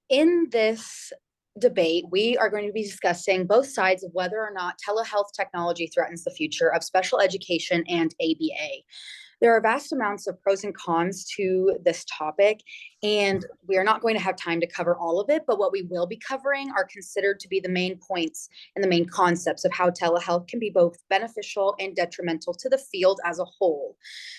In this debate, we are going to be discussing both sides of whether or not telehealth technology threatens the future of special education and ABA. There are vast amounts of pros and cons to this topic, and we are not going to have time to cover all of it, but what we will be covering are considered to be the main points and the main concepts of how telehealth can be both beneficial and detrimental to the field as a whole.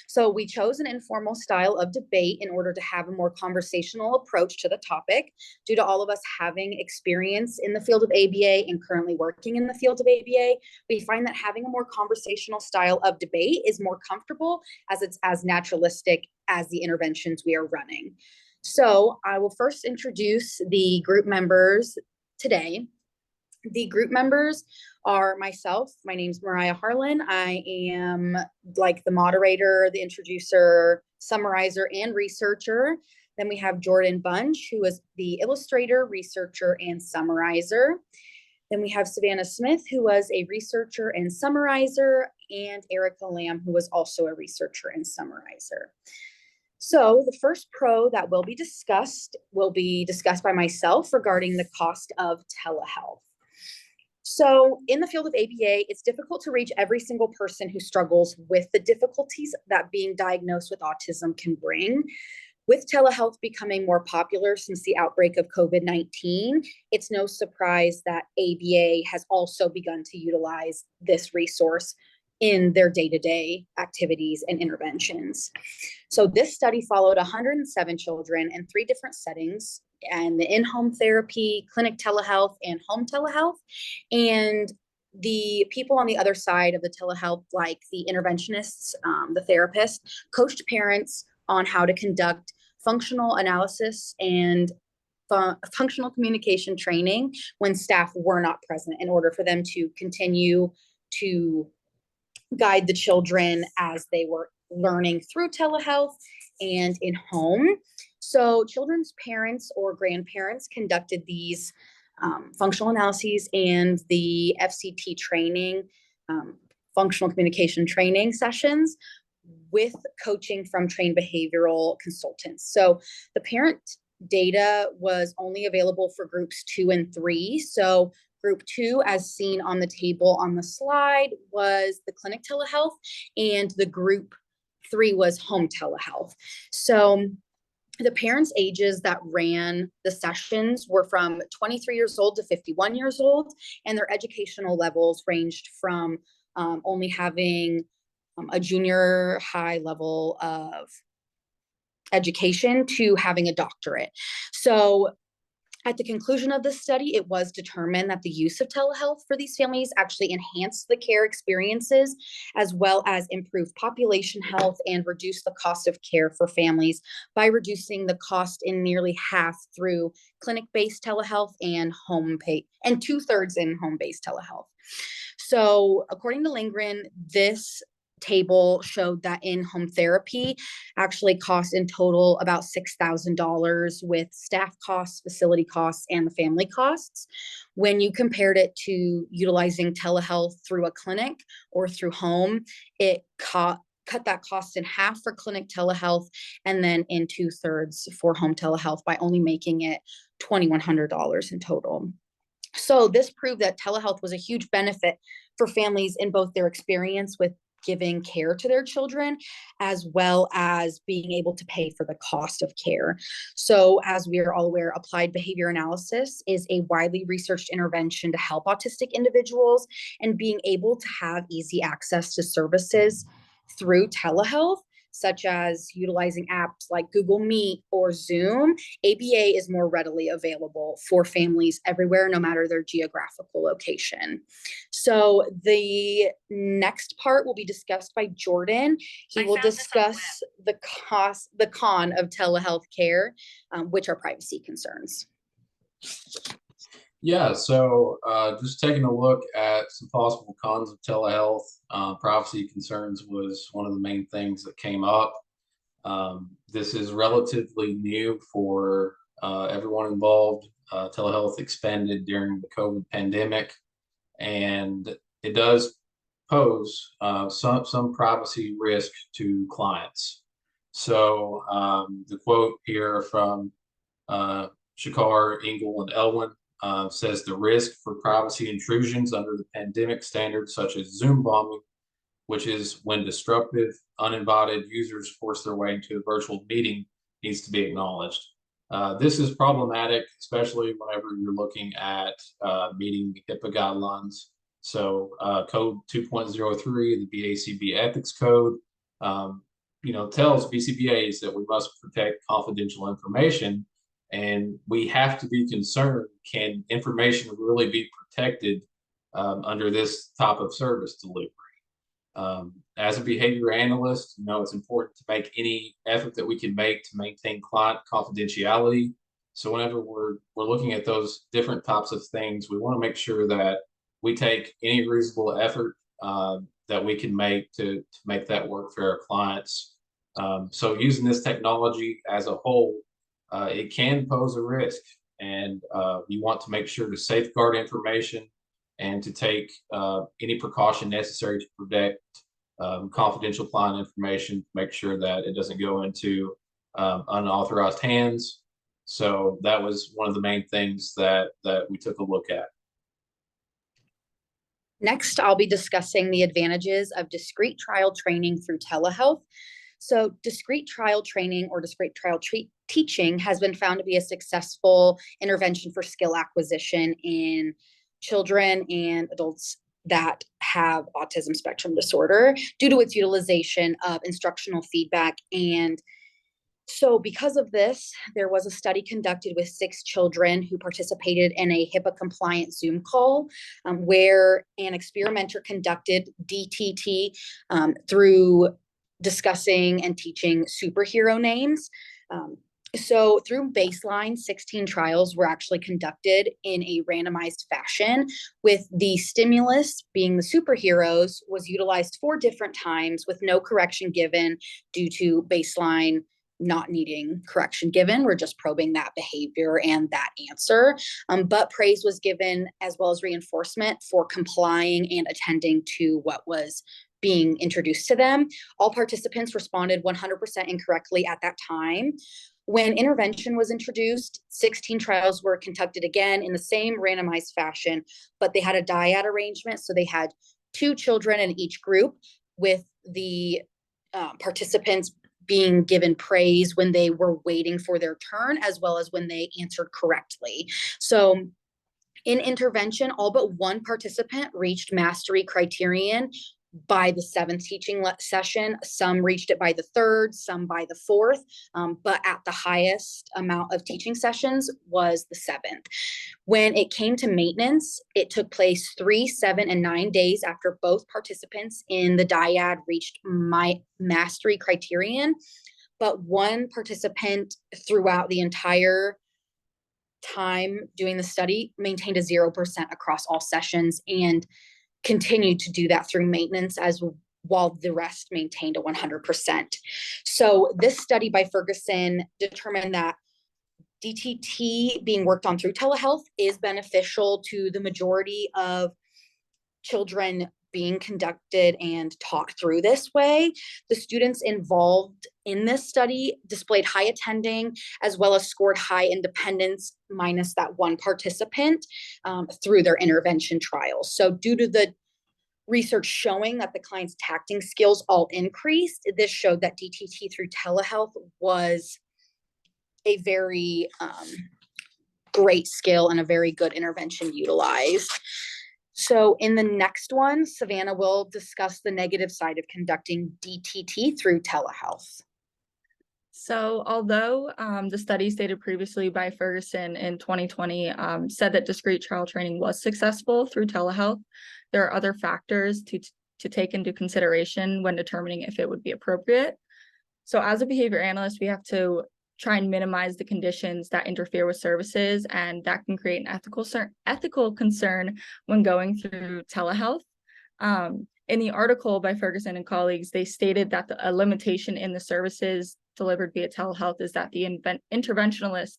So we chose an informal style of debate in order to have a more conversational approach to the topic. Due to all of us having experience in the field of ABA and currently working in the field of ABA, we find that having a more conversational style of debate is more comfortable as it's as naturalistic as the interventions we are running. So I will first introduce the group members today. The group members are myself. My name's Mariah Harlan. I am like the moderator, the introducer, summarizer, and researcher. Then we have Jordan Bunch, who is the illustrator, researcher, and summarizer. Then we have Savannah Smith, who was a researcher and summarizer, and Erica Lamb, who was also a researcher and summarizer. So the first pro that will be discussed by myself regarding the cost of telehealth. So in the field of ABA, it's difficult to reach every single person who struggles with the difficulties that being diagnosed with autism can bring. With telehealth becoming more popular since the outbreak of COVID-19, it's no surprise that ABA has also begun to utilize this resource in their day-to-day activities and interventions. So this study followed 107 children in 3 different settings, and the in-home therapy, clinic telehealth, and home telehealth. And the people on the other side of the telehealth, like the interventionists, the therapists, coached parents on how to conduct functional analysis and functional communication training when staff were not present in order for them to continue to guide the children as they were learning through telehealth and in home. So children's parents or grandparents conducted these functional analyses and the FCT training, functional communication training sessions with coaching from trained behavioral consultants. So the parent data was only available for groups 2 and 3. So group 2, as seen on the table on the slide, was the clinic telehealth, and the group 3 was home telehealth. So the parents' ages that ran the sessions were from 23 years old to 51 years old, and their educational levels ranged from only having a junior high level of education to having a doctorate. So at the conclusion of this study, it was determined that the use of telehealth for these families actually enhanced the care experiences, as well as improved population health and reduced the cost of care for families by reducing the cost in nearly half through clinic-based telehealth and and 2/3 in home-based telehealth. So according to Lindgren, this table showed that in-home therapy actually cost in total about $6,000 with staff costs, facility costs, and the family costs. When you compared it to utilizing telehealth through a clinic or through home, it cut that cost in half for clinic telehealth and then in 2/3 for home telehealth by only making it $2,100 in total. So this proved that telehealth was a huge benefit for families in both their experience with giving care to their children, as well as being able to pay for the cost of care. So as we are all aware, applied behavior analysis is a widely researched intervention to help autistic individuals, and being able to have easy access to services through telehealth, such as utilizing apps like Google Meet or Zoom, ABA is more readily available for families everywhere, no matter their geographical location. So the next part will be discussed by Jordan. He will discuss the con of telehealth care, which are privacy concerns. Yeah, so just taking a look at some possible cons of telehealth, privacy concerns was one of the main things that came up. This is relatively new for everyone involved. Telehealth expanded during the COVID pandemic, and it does pose some privacy risk to clients. So the quote here from Shakar, Engel, and Elwin, says the risk for privacy intrusions under the pandemic standards, such as Zoom bombing, which is when disruptive, uninvited users force their way into a virtual meeting, needs to be acknowledged. This is problematic, especially whenever you're looking at meeting HIPAA guidelines. So Code 2.03, the BACB Ethics Code, tells BCBAs that we must protect confidential information, and we have to be concerned: can information really be protected under this type of service delivery? As a behavior analyst, it's important to make any effort that we can make to maintain client confidentiality. So whenever we're looking at those different types of things, we want to make sure that we take any reasonable effort that we can make to make that work for our clients. So using this technology as a whole, it can pose a risk, and you want to make sure to safeguard information and to take any precaution necessary to protect confidential client information, to make sure that it doesn't go into unauthorized hands. So that was one of the main things that we took a look at. Next, I'll be discussing the advantages of discrete trial training through telehealth. So discrete trial training or discrete trial teaching has been found to be a successful intervention for skill acquisition in children and adults that have autism spectrum disorder due to its utilization of instructional feedback. And so because of this, there was a study conducted with 6 children who participated in a HIPAA compliant Zoom call where an experimenter conducted DTT through discussing and teaching superhero names. So through baseline, 16 trials were actually conducted in a randomized fashion, with the stimulus being the superheroes was utilized 4 different times with no correction given due to baseline not needing correction given. We're just probing that behavior and that answer. But praise was given as well as reinforcement for complying and attending to what was being introduced to them. All participants responded 100% incorrectly at that time. When intervention was introduced, 16 trials were conducted again in the same randomized fashion, but they had a dyad arrangement. So they had 2 children in each group, with the participants being given praise when they were waiting for their turn, as well as when they answered correctly. So in intervention, all but 1 participant reached mastery criterion by the 7th teaching session. Some reached it by the 3rd, some by the 4th, but at the highest amount of teaching sessions was the 7th. When it came to maintenance, it took place 3, 7, and 9 days after both participants in the dyad reached my mastery criterion, but 1 participant throughout the entire time doing the study maintained a 0% across all sessions and continued to do that through maintenance while the rest maintained a 100%. So this study by Ferguson determined that DTT being worked on through telehealth is beneficial to the majority of children being conducted and taught through this way. The students involved in this study displayed high attending as well as scored high independence minus that 1 participant through their intervention trials. So due to the research showing that the client's tacting skills all increased, this showed that DTT through telehealth was a very great skill and a very good intervention utilized. So in the next one, Savannah will discuss the negative side of conducting DTT through telehealth. So although the study stated previously by Ferguson in 2020 said that discrete trial training was successful through telehealth, there are other factors to take into consideration when determining if it would be appropriate. So as a behavior analyst, we have to try and minimize the conditions that interfere with services, and that can create an ethical concern when going through telehealth. In the article by Ferguson and colleagues, they stated that a limitation in the services delivered via telehealth is that the interventionalist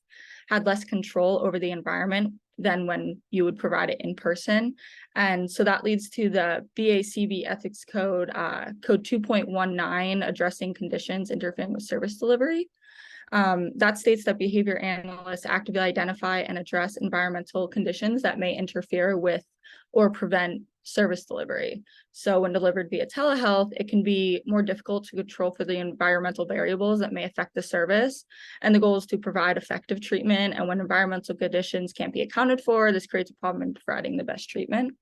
had less control over the environment than when you would provide it in person. And so that leads to the BACB Ethics Code, Code 2.19, addressing conditions interfering with service delivery. That states that behavior analysts actively identify and address environmental conditions that may interfere with or prevent service delivery. So when delivered via telehealth, it can be more difficult to control for the environmental variables that may affect the service. And the goal is to provide effective treatment. And when environmental conditions can't be accounted for, this creates a problem in providing the best treatment.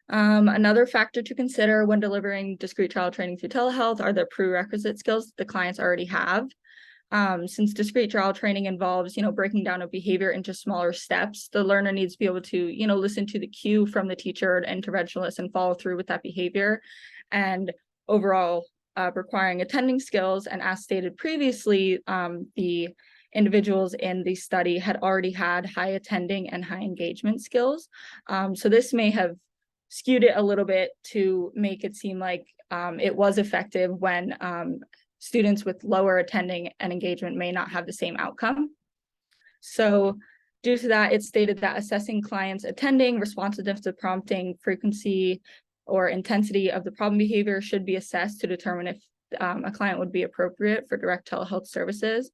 Another factor to consider when delivering discrete trial training through telehealth are the prerequisite skills the clients already have. Since discrete trial training involves, breaking down a behavior into smaller steps, the learner needs to be able to, listen to the cue from the teacher or interventionist and follow through with that behavior. And overall, requiring attending skills. And as stated previously, the individuals in the study had already had high attending and high engagement skills. So this may have skewed it a little bit to make it seem like it was effective when students with lower attending and engagement may not have the same outcome. So due to that, it's stated that assessing clients attending, responsiveness to prompting, frequency, or intensity of the problem behavior should be assessed to determine if a client would be appropriate for direct telehealth services.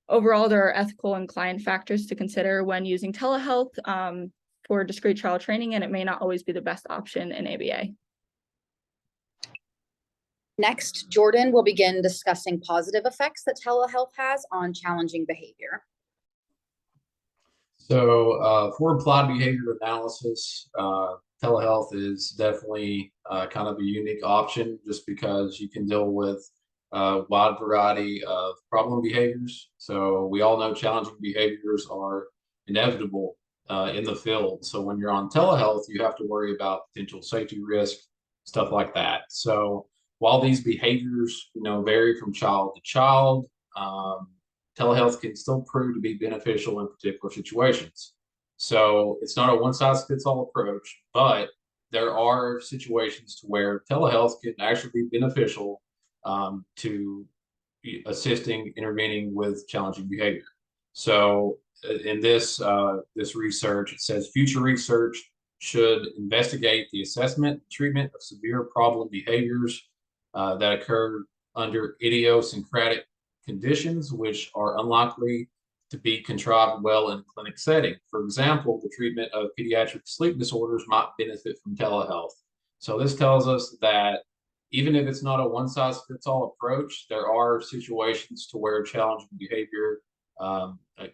Overall, there are ethical and client factors to consider when using telehealth for discrete trial training, and it may not always be the best option in ABA. Next, Jordan will begin discussing positive effects that telehealth has on challenging behavior. So for applied behavior analysis, telehealth is definitely kind of a unique option just because you can deal with a wide variety of problem behaviors. So we all know challenging behaviors are inevitable in the field. So when you're on telehealth, you have to worry about potential safety risk, stuff like that. So while these behaviors, vary from child to child, telehealth can still prove to be beneficial in particular situations. So it's not a one-size-fits-all approach, but there are situations to where telehealth can actually be beneficial to assisting, intervening with challenging behavior. So in this research, it says future research should investigate the assessment, treatment of severe problem behaviors that occur under idiosyncratic conditions, which are unlikely to be contrived well in a clinic setting. For example, the treatment of pediatric sleep disorders might benefit from telehealth. So this tells us that even if it's not a one-size-fits-all approach, there are situations to where challenging behavior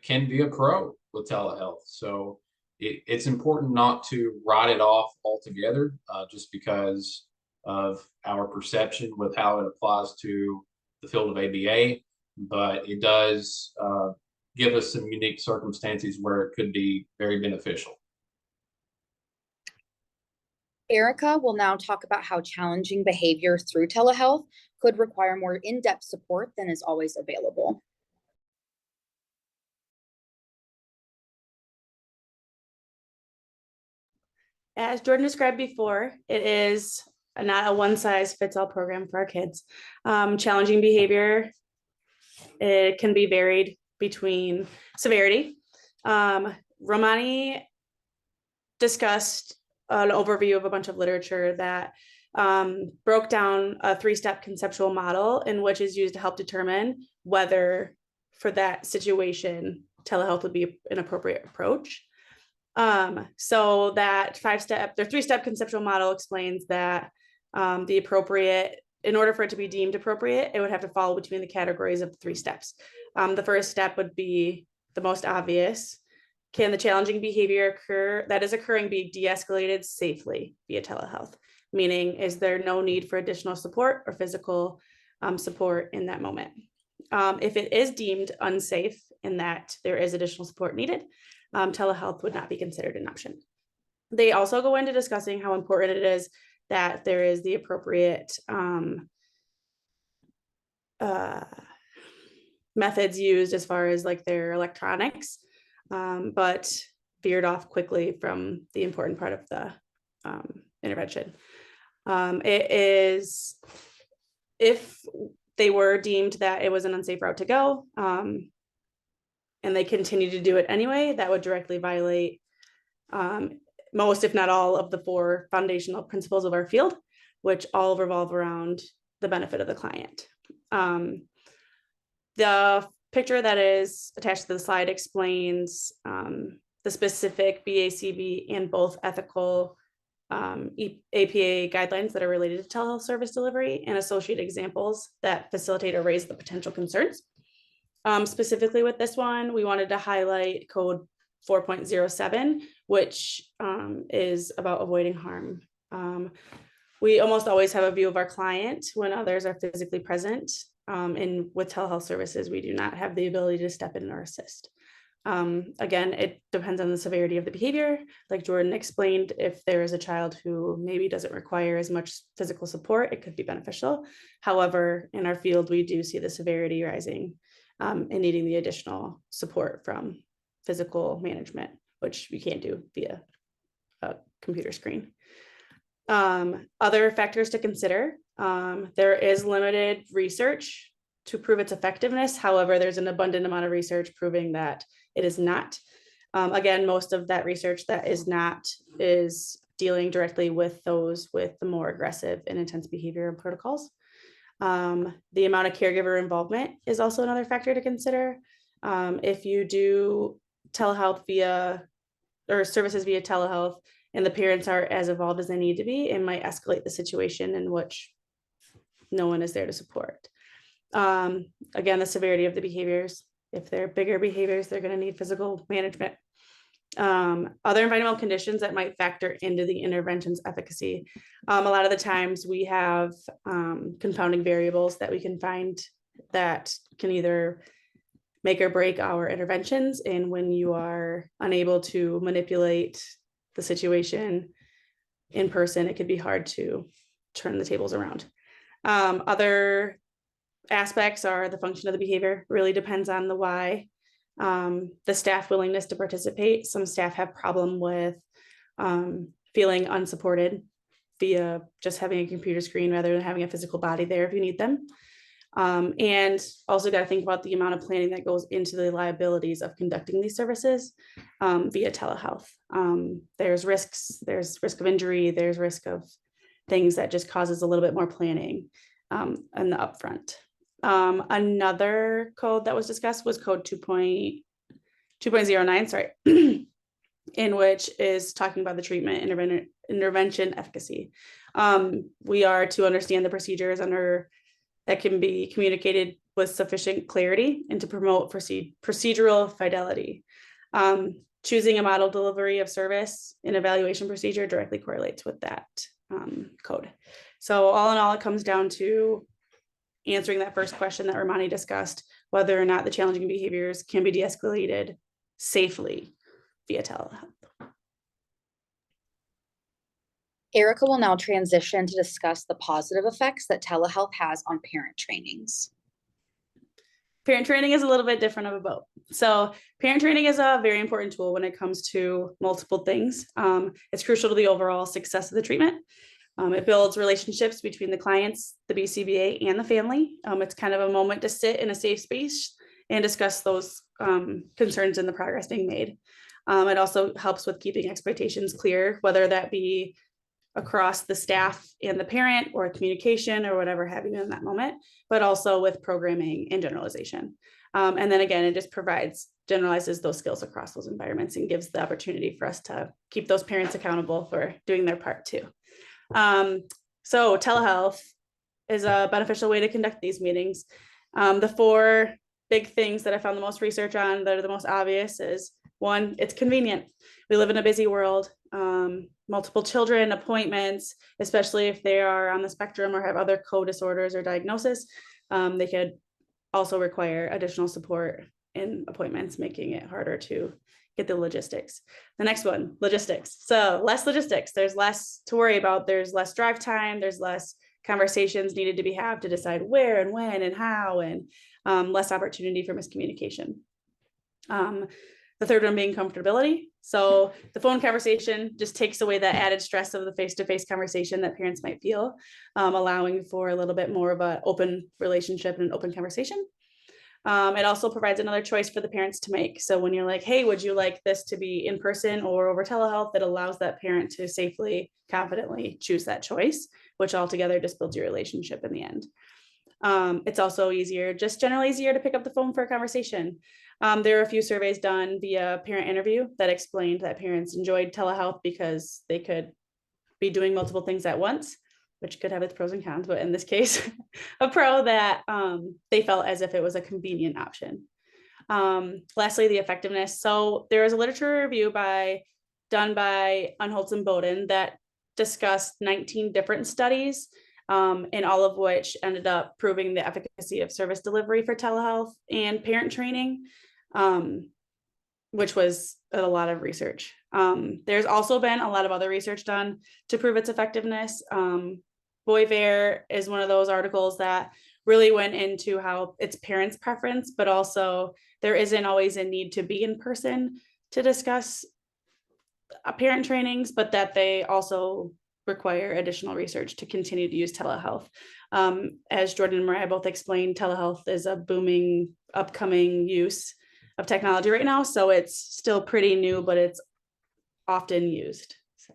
can be a pro with telehealth. So it's important not to write it off altogether just because of our perception with how it applies to the field of ABA, but it does give us some unique circumstances where it could be very beneficial. Erica will now talk about how challenging behavior through telehealth could require more in-depth support than is always available. As Jordan described before, it is not a one-size-fits-all program for our kids. Challenging behavior, it can be varied between severity. Romani discussed an overview of a bunch of literature that broke down a 3-step conceptual model in which is used to help determine whether for that situation telehealth would be an appropriate approach. So that 3-step conceptual model explains that in order for it to be deemed appropriate, it would have to fall between the categories of the 3 steps. The first step would be the most obvious. Can the challenging behavior that is occurring be de-escalated safely via telehealth? Meaning, is there no need for additional support or physical support in that moment? If it is deemed unsafe in that there is additional support needed, telehealth would not be considered an option. They also go into discussing how important it is that there is the appropriate methods used as far as like their electronics, but veered off quickly from the important part of the intervention. It is, if they were deemed that it was an unsafe route to go, and they continue to do it anyway, that would directly violate most, if not all, of the 4 foundational principles of our field, which all revolve around the benefit of the client. The picture that is attached to the slide explains the specific BACB and both ethical APA guidelines that are related to telehealth service delivery and associated examples that facilitate or raise the potential concerns. Specifically with this one, we wanted to highlight code 4.07, which is about avoiding harm. We almost always have a view of our client when others are physically present. And with telehealth services, we do not have the ability to step in or assist. Again, it depends on the severity of the behavior. Like Jordan explained, if there is a child who maybe doesn't require as much physical support, it could be beneficial. However, in our field, we do see the severity rising and needing the additional support from physical management, which we can't do via a computer screen. Other factors to consider, there is limited research to prove its effectiveness. However, there's an abundant amount of research proving that it is not. Again, most of that research that is not is dealing directly with those with the more aggressive and intense behavior and protocols. The amount of caregiver involvement is also another factor to consider. If you do telehealth via or services via telehealth and the parents are as involved as they need to be, it might escalate the situation in which no one is there to support. Again, the severity of the behaviors. If they're bigger behaviors, they're going to need physical management. Other environmental conditions that might factor into the intervention's efficacy. A lot of the times we have confounding variables that we can find that can either make or break our interventions. And when you are unable to manipulate the situation in person, it could be hard to turn the tables around. Other aspects are the function of the behavior, really depends on the why. The staff willingness to participate. Some staff have problem with feeling unsupported via just having a computer screen rather than having a physical body there if you need them. And also got to think about the amount of planning that goes into the liabilities of conducting these services via telehealth. There's risks, there's risk of injury, there's risk of things that just causes a little bit more planning in the upfront. Another code that was discussed was code 2.09, sorry, in which is talking about the treatment intervention efficacy. We are to understand the procedures that can be communicated with sufficient clarity and to promote procedural fidelity. Choosing a model delivery of service and evaluation procedure directly correlates with that code. So all in all, it comes down to answering that first question that Ramani discussed, whether or not the challenging behaviors can be de-escalated safely via telehealth. Erica will now transition to discuss the positive effects that telehealth has on parent trainings. Parent training is a little bit different of a boat. So parent training is a very important tool when it comes to multiple things. It's crucial to the overall success of the treatment. It builds relationships between the clients, the BCBA, and the family. It's kind of a moment to sit in a safe space and discuss those concerns and the progress being made. It also helps with keeping expectations clear, whether that be across the staff and the parent or communication or whatever have you in that moment, but also with programming and generalization. And then again, it just generalizes those skills across those environments and gives the opportunity for us to keep those parents accountable for doing their part too. So telehealth is a beneficial way to conduct these meetings. The four big things that I found the most research on that are the most obvious is one, it's convenient. We live in a busy world, multiple children, appointments, especially if they are on the spectrum or have other co-disorders or diagnosis. They could also require additional support in appointments, making it harder to get the logistics. The next one, logistics. So less logistics, there's less to worry about. There's less drive time. There's less conversations needed to be had to decide where and when and how, and less opportunity for miscommunication. The third one being comfortability. So the phone conversation just takes away that added stress of the face-to-face conversation that parents might feel, allowing for a little bit more of an open relationship and an open conversation. It also provides another choice for the parents to make. So when you're like, hey, would you like this to be in person or over telehealth, it allows that parent to safely, confidently choose that choice, which altogether just builds your relationship in the end. It's also easier, just generally easier to pick up the phone for a conversation. There are a few surveys done via parent interview that explained that parents enjoyed telehealth because they could be doing multiple things at once, which could have its pros and cons, but in this case, a pro that they felt as if it was a convenient option. Lastly, the effectiveness. So there is a literature review done by Unholtz and Bowden that discussed 19 different studies, and all of which ended up proving the efficacy of service delivery for telehealth and parent training, which was a lot of research. There's also been a lot of other research done to prove its effectiveness. Boyver is one of those articles that really went into how it's parents' preference, but also there isn't always a need to be in person to discuss parent trainings, but that they also require additional research to continue to use telehealth. As Jordan and Mariah both explained, telehealth is a booming, upcoming use of technology right now. So it's still pretty new, but it's often used. So.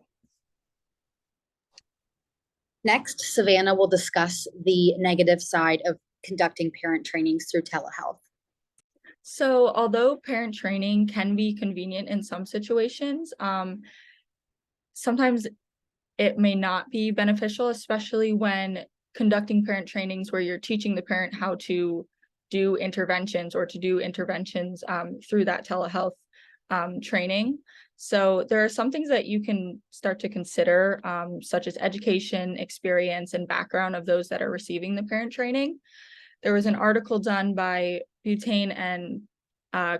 Next, Savannah will discuss the negative side of conducting parent trainings through telehealth. So although parent training can be convenient in some situations, sometimes it may not be beneficial, especially when conducting parent trainings where you're teaching the parent how to do interventions or to do interventions through that telehealth training. So there are some things that you can start to consider, such as education, experience, and background of those that are receiving the parent training. There was an article done by Butane and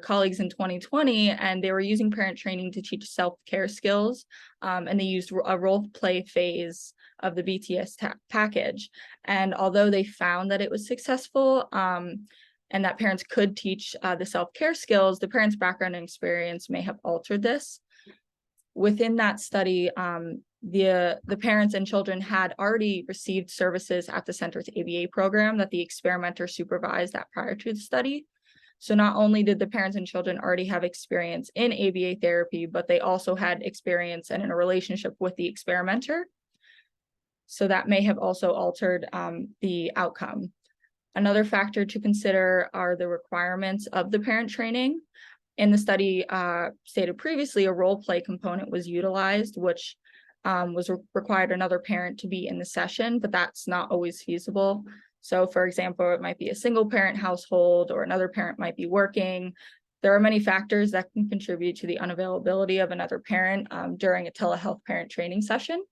colleagues in 2020, and they were using parent training to teach self-care skills, and they used a role play phase of the BTS package. And although they found that it was successful, and that parents could teach the self-care skills, the parents' background and experience may have altered this. Within that study, the parents and children had already received services at the center's ABA program that the experimenter supervised at prior to the study. So not only did the parents and children already have experience in ABA therapy, but they also had experience and in a relationship with the experimenter. So that may have also altered the outcome. Another factor to consider are the requirements of the parent training. In the study stated previously, a role play component was utilized, which required another parent to be in the session, but that's not always feasible. So for example, it might be a single parent household or another parent might be working. There are many factors that can contribute to the unavailability of another parent during a telehealth parent training session.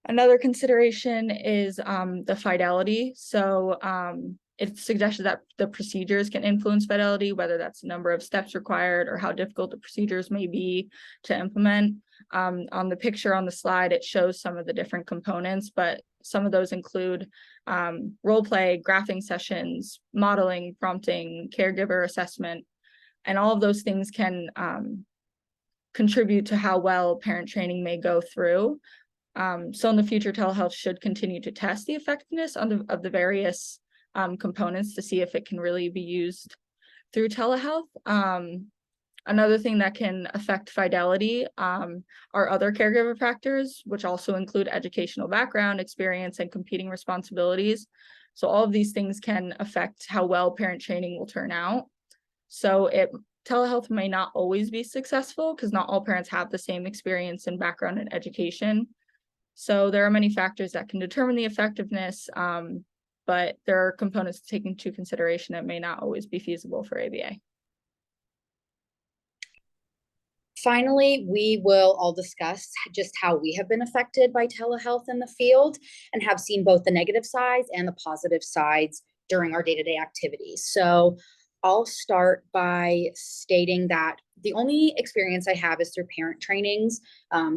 Another consideration is the fidelity. So it's suggested that the procedures can influence fidelity, whether that's the number of steps required or how difficult the procedures may be to implement. On the picture on the slide, it shows some of the different components, but some of those include role play, graphing sessions, modeling, prompting, caregiver assessment, and all of those things can contribute to how well parent training may go through. So in the future, telehealth should continue to test the effectiveness of the various components to see if it can really be used through telehealth. Another thing that can affect fidelity are other caregiver factors, which also include educational background, experience, and competing responsibilities. So all of these things can affect how well parent training will turn out. So telehealth may not always be successful because not all parents have the same experience and background in education. So there are many factors that can determine the effectiveness, but there are components to take into consideration that may not always be feasible for ABA. Finally, we will all discuss just how we have been affected by telehealth in the field and have seen both the negative sides and the positive sides during our day-to-day activities. So I'll start by stating that the only experience I have is through parent trainings.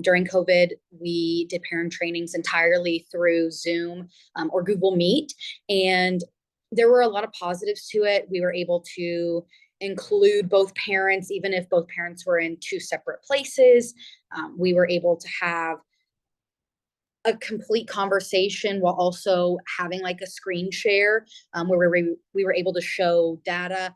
During COVID, we did parent trainings entirely through Zoom or Google Meet, and there were a lot of positives to it. We were able to include both parents, even if both parents were in two separate places. We were able to have a complete conversation while also having like a screen share where we were able to show data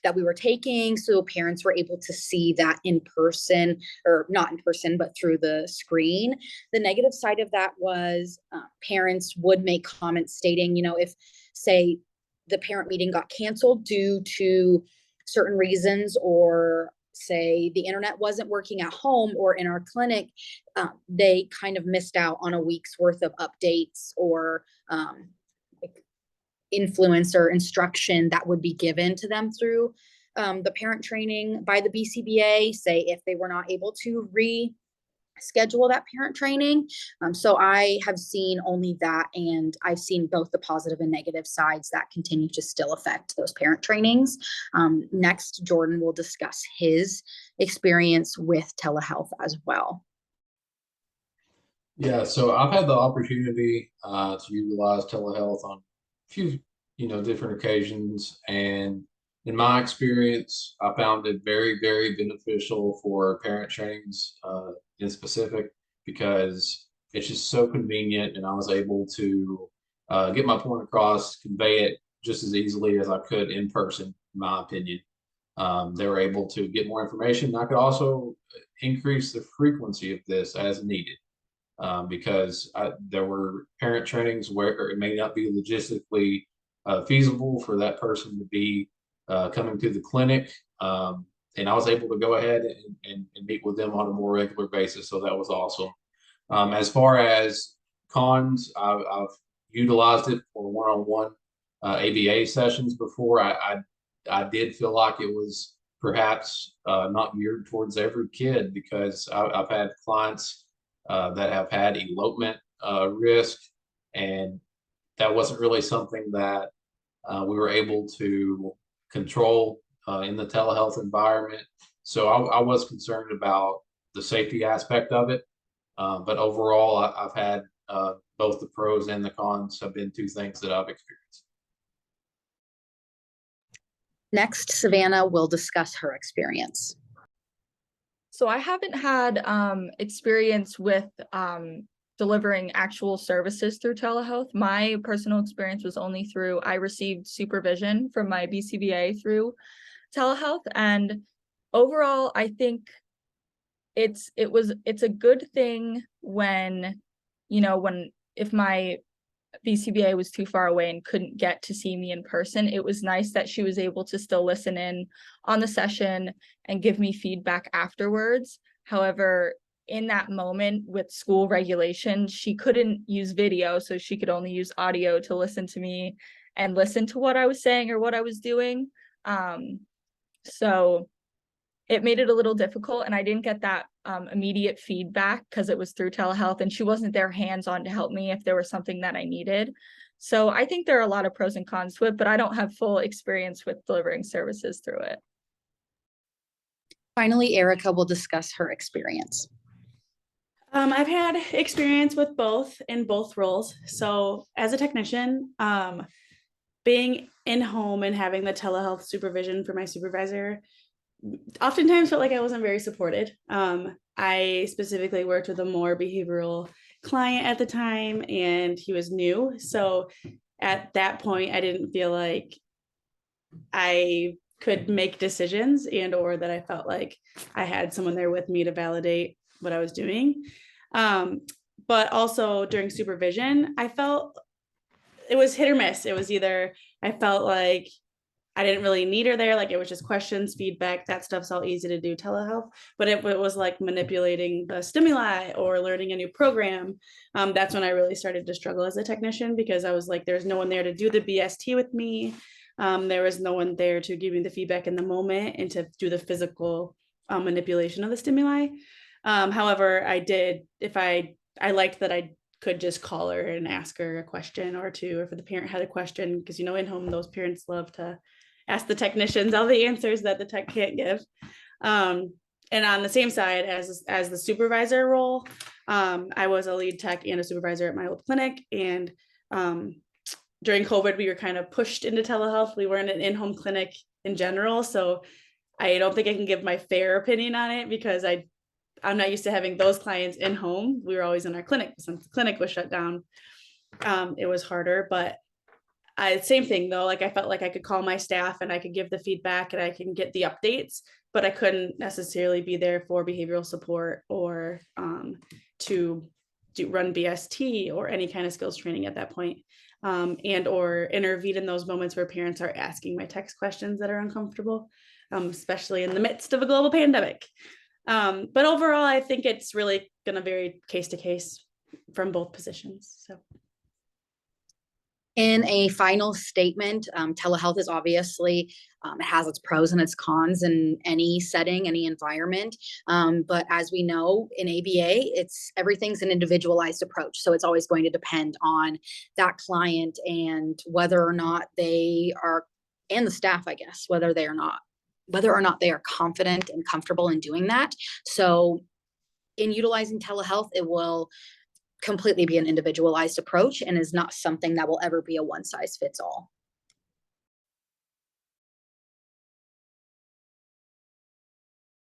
that we were taking. So parents were able to see that in person, or not in person, but through the screen. The negative side of that was parents would make comments stating, if, say, the parent meeting got canceled due to certain reasons, or say the internet wasn't working at home or in our clinic, they kind of missed out on a week's worth of updates or like influence or instruction that would be given to them through the parent training by the BCBA, say if they were not able to schedule that parent training. So I have seen only that, and I've seen both the positive and negative sides that continue to still affect those parent trainings. Next, Jordan will discuss his experience with telehealth as well. Yeah, so I've had the opportunity to utilize telehealth on a few, different occasions, and in my experience, I found it very, very beneficial for parent trainings in specific, because it's just so convenient, and I was able to get my point across, convey it just as easily as I could in person, in my opinion. They were able to get more information. I could also increase the frequency of this as needed. Because there were parent trainings where it may not be logistically feasible for that person to be coming to the clinic. And I was able to go ahead and meet with them on a more regular basis. So that was awesome. As far as cons, I've utilized it for one-on-one ABA sessions before. I did feel like it was perhaps not geared towards every kid, because I've had clients that have had elopement risk, and that wasn't really something that we were able to control in the telehealth environment. So I was concerned about the safety aspect of it, but overall, I've had both the pros and the cons have been two things that I've experienced. Next, Savannah will discuss her experience. So I haven't had experience with delivering actual services through telehealth. My personal experience was only through, I received supervision from my BCBA through telehealth. And overall, I think it's a good thing when, if my BCBA was too far away and couldn't get to see me in person, it was nice that she was able to still listen in on the session and give me feedback afterwards. However, in that moment with school regulations, she couldn't use video, so she could only use audio to listen to me and listen to what I was saying or what I was doing. So it made it a little difficult, and I didn't get that immediate feedback because it was through telehealth, and she wasn't there hands-on to help me if there was something that I needed. So I think there are a lot of pros and cons to it, but I don't have full experience with delivering services through it. Finally, Erica will discuss her experience. I've had experience with both in both roles. So as a technician, being in home and having the telehealth supervision for my supervisor oftentimes felt like I wasn't very supported. I specifically worked with a more behavioral client at the time, and he was new. So at that point, I didn't feel like I could make decisions, and or that I felt like I had someone there with me to validate what I was doing. But also during supervision, I felt it was hit or miss. It was either I felt like I didn't really need her there. Like it was just questions, feedback, that stuff's all easy to do telehealth, but it was like manipulating the stimuli or learning a new program. That's when I really started to struggle as a technician, because I was like, there's no one there to do the BST with me. There was no one there to give me the feedback in the moment and to do the physical manipulation of the stimuli. However, I did, if I liked that I could just call her and ask her a question or two, or if the parent had a question, because in home those parents love to ask the technicians all the answers that the tech can't give. And on the same side as the supervisor role, I was a lead tech and a supervisor at my old clinic, and during COVID we were kind of pushed into telehealth. We weren't an in-home clinic in general, so I don't think I can give my fair opinion on it, because I'm not used to having those clients in home. We were always in our clinic. Since the clinic was shut down, it was harder. But Same thing though, like I felt like I could call my staff and I could give the feedback and I can get the updates, but I couldn't necessarily be there for behavioral support or to run BST or any kind of skills training at that point, and or intervene in those moments where parents are asking my text questions that are uncomfortable, especially in the midst of a global pandemic. But overall, I think it's really going to vary case to case from both positions. So. In a final statement, telehealth is obviously, it has its pros and its cons in any setting, any environment. But as we know in ABA, everything's an individualized approach. So it's always going to depend on that client and whether or not they are, and the staff, I guess, whether or not they are confident and comfortable in doing that. So in utilizing telehealth, it will completely be an individualized approach and is not something that will ever be a one size fits all.